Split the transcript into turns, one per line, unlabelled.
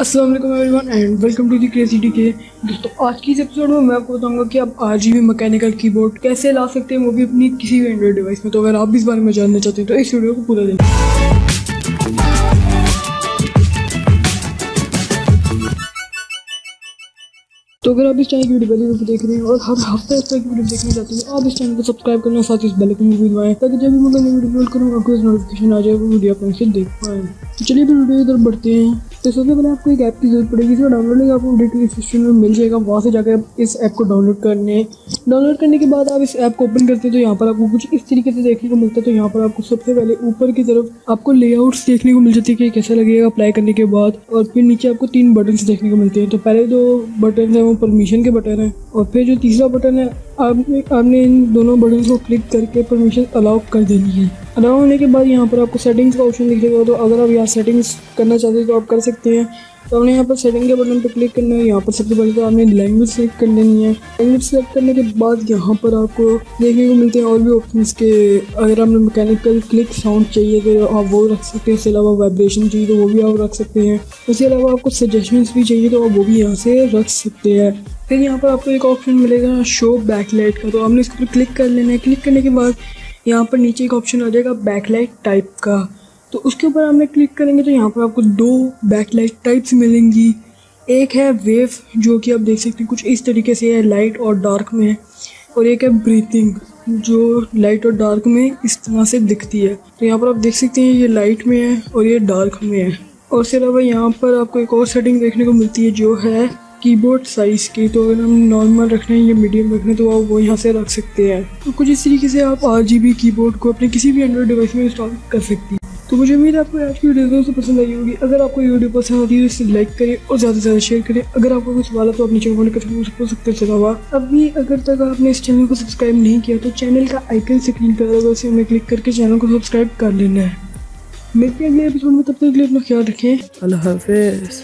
अस्सलाम वालेकुम everyone and welcome to the crazy K. दोस्तों आज की इस एपिसोड में मैं आपको बताऊंगा कि आप RGB मैकेनिकल कीबोर्ड कैसे ला सकते हैं, वो भी अपनी किसी भी एंड्रॉइड डिवाइस में। तो अगर आप भी इस बारे में जानना चाहते हैं तो इस वीडियो को पूरा देखें। तो अगर आप इस चैनल की वीडियो पहली वीडियो देख रहे हैं और हर हफ्ते इस तरह की वीडियो देखना चाहते हैं तो आप इस चैनल को सब्सक्राइब करना, साथ ही इस बेल आइकन को भी दबाएं ताकि जब भी मैं नई वीडियो अपलोड करूँ आपको इस नोटिफिकेशन आ जाए, वो वीडियो आप से देख पाएँ। तो चलिए फिर वीडियो इधर बढ़ते हैं। तो सबसे पहले आपको एक ऐप की जरूरत पड़ेगी, इसको डाउनलोड आपको डिस्क्रिप्शन में मिल जाएगा। वहाँ से जाकर आप इस ऐप को डाउनलोड करने के बाद आप इस ऐप को ओपन करते हैं तो यहाँ पर आपको कुछ इस तरीके से देखने को मिलता है। तो यहाँ पर आपको सबसे पहले ऊपर की तरफ आपको लेआउट्स देखने को मिल जाती है कि कैसा लगेगा अप्लाई करने के बाद, और फिर नीचे आपको 3 बटन्स देखने को मिलते हैं। तो पहले 2 बटन है वो परमिशन के बटन है, और फिर जो तीसरा बटन है आपने इन दोनों बटन को क्लिक करके परमिशन अलाउ कर देनी है। अलाउ होने के बाद यहाँ पर आपको सेटिंग्स का ऑप्शन दिखेगा। तो अगर आप यहाँ सेटिंग्स करना चाहते हैं तो आप कर सकते हैं। तो हमने यहाँ पर सेटिंग के बटन पर क्लिक करना है। यहाँ पर सबसे पहले तो आपने लैंग्वेज सेलेक्ट कर लेनी है। लैंग्वेज सेलेक्ट करने के बाद यहाँ पर आपको देखने को मिलते हैं और भी ऑप्शंस के। अगर आपने मैकेनिकल क्लिक साउंड चाहिए तो आप वो रख सकते हैं। इसके अलावा वाइब्रेशन चाहिए तो वो भी आप रख सकते हैं। इसके अलावा आपको सजेशंस भी चाहिए तो आप वो भी यहाँ से रख सकते हैं। फिर यहाँ पर आपको एक ऑप्शन मिलेगा शो बैकलाइट का, तो आपने इसके पर क्लिक कर लेना है। क्लिक करने के बाद यहाँ पर नीचे एक ऑप्शन आ जाएगा बैकलाइट टाइप का, तो उसके ऊपर आपने क्लिक करेंगे तो यहाँ पर आपको 2 बैकलाइट टाइप्स मिलेंगी। एक है वेव जो कि आप देख सकते हैं कुछ इस तरीके से है, लाइट और डार्क में है, और एक है ब्रीथिंग जो लाइट और डार्क में इस तरह से दिखती है। तो यहाँ पर आप देख सकते हैं ये लाइट में है और ये डार्क में है। और इसके अलावा यहाँ पर आपको एक और सेटिंग देखने को मिलती है जो है कीबोर्ड साइज़ की। तो अगर हम नॉर्मल रखना है या मीडियम रखना है तो आप वो यहाँ से रख सकते हैं। तो कुछ इस तरीके से आप RGB कीबोर्ड को अपने किसी भी एंड्रॉइड डिवाइस में इंस्टॉल कर सकती हैं। तो मुझे उम्मीद है आपको आज की वीडियो से पसंद आई होगी। अगर आपको ये वीडियो पसंद आती है तो इसे लाइक करें और ज़्यादा से ज़्यादा शेयर करें। अगर आपको कुछ सवाल है तो अपने चैनल को पूछ सकते हैं। अभी अगर तक आपने इस चैनल को सब्सक्राइब नहीं किया तो चैनल का आइकन स्क्रीन पर होगा, उसे हमें क्लिक करके चैनल को सब्सक्राइब कर लेना है। मिलते हैं अगले एपिसोड में, तब तक के लिए अपना ख्याल रखें। अल्लाह हाफिज़।